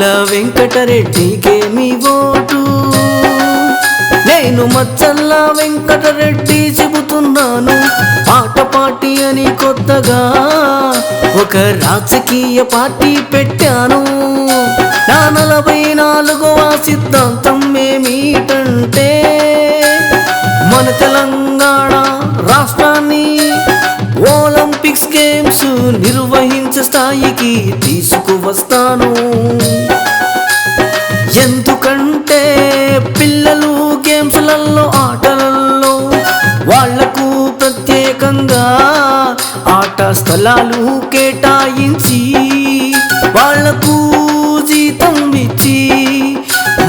మచ్చల్ల వెంకటరెడ్డికే మీ vote. నేను మచ్చల్ల వెంకటరెడ్డి చెబుతున్నాను, పాట పార్టీ అని కొత్తగా ఒక రాజకీయ పార్టీ పెట్టాను. నా 44వ సిద్ధాంతం ఏమిటంటే, మన తెలంగాణ రాష్ట్రాన్ని ఒలింపిక్స్ గేమ్స్ నిర్వహించే స్థాయికి తీసుకువస్తాను. ఎందుకంటే పిల్లలు గేమ్స్లలో ఆటలలో వాళ్లకు ప్రత్యేకంగా ఆట స్థలాలు కేటాయించి వాళ్లకు జీతం ఇచ్చి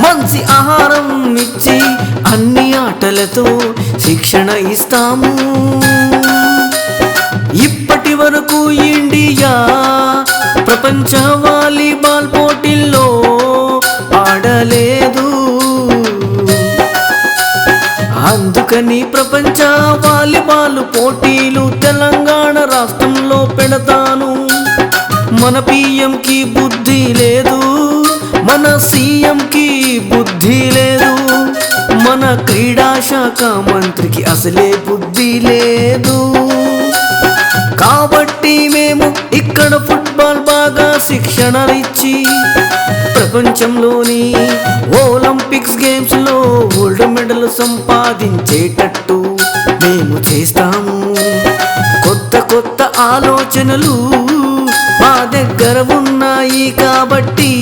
మంచి ఆహారం ఇచ్చి అన్ని ఆటలతో శిక్షణ ఇస్తాము. ఇప్పటి వరకు ఇండియా ప్రపంచ వాలీబాల్ పోటీల్లో ఆడలేదు. అందుకని ప్రపంచ వాలీబాల్ పోటీలు తెలంగాణ రాష్ట్రంలో పెడతాను. మన పిఎంకి బుద్ధి లేదు, మన సీఎంకి బుద్ధి లేదు, మన క్రీడా శాఖ మంత్రికి అసలే బుద్ధి లేదు. కాబట్టి మేము ఇక్కడ ఫుట్బాల్ బాగా శిక్షణ ఇచ్చి ప్రపంచంలోని ఒలింపిక్స్ గేమ్స్ లో గోల్డ్ మెడల్ సంపాదించేటట్టు మేము చేస్తాము. కొత్త కొత్త ఆలోచనలు మా దగ్గర ఉన్నాయి. కాబట్టి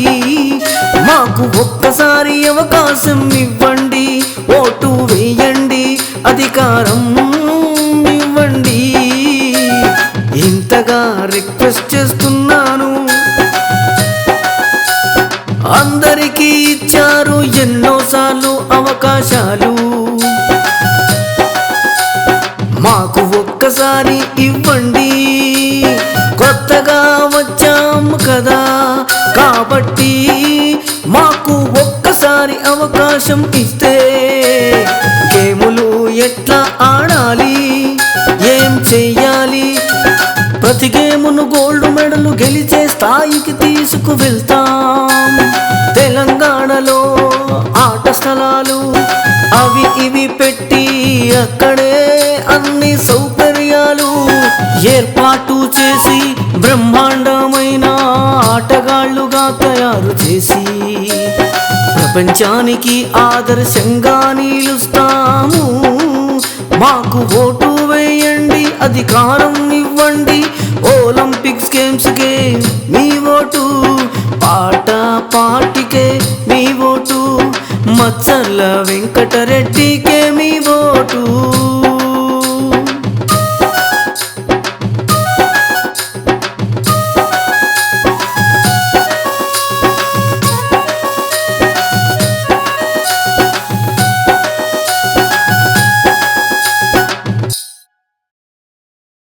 మాకు ఒక్కసారి అవకాశం ఇవ్వండి, ఓటు వేయండి, అధికారం ఇవ్వండి. ఇంతగా రిక్వెస్ట్ చేస్తున్నాను. అందరికీ ఇచ్చారు ఎన్నోసార్లు అవకాశాలు, మాకు ఒక్కసారి ఇవ్వండి. కొత్తగా వచ్చాము కదా, కాబట్టి మాకు ఒక్కసారి అవకాశం ఇస్తే గేములు ఎట్లా ఆడాలి, ఏం చెయ్యాలి, ప్రతి గేమును గోల్డ్ మెడల్ గెలిచే స్థాయికి తీసుకువెళ్తాం. తెలంగాణలో ఆట స్థలాలు అవి ఇవి పెట్టి అక్కడే అన్ని సౌకర్యాలు ఏర్పాటు చేసి బ్రహ్మాండమైన ఆటగాళ్లుగా తయారు చేసి ప్రపంచానికి ఆదర్శంగా నిలుస్తాము. మాకు ఓటు వేయండి, అధికారం ఇవ్వండి. ఒలింపిక్స్ గేమ్స్ కే మీ ఓటు, పాట పార్టీకే మీ ఓటు, మచ్చల్ల వెంకటరెడ్డికే మీ ఓటు.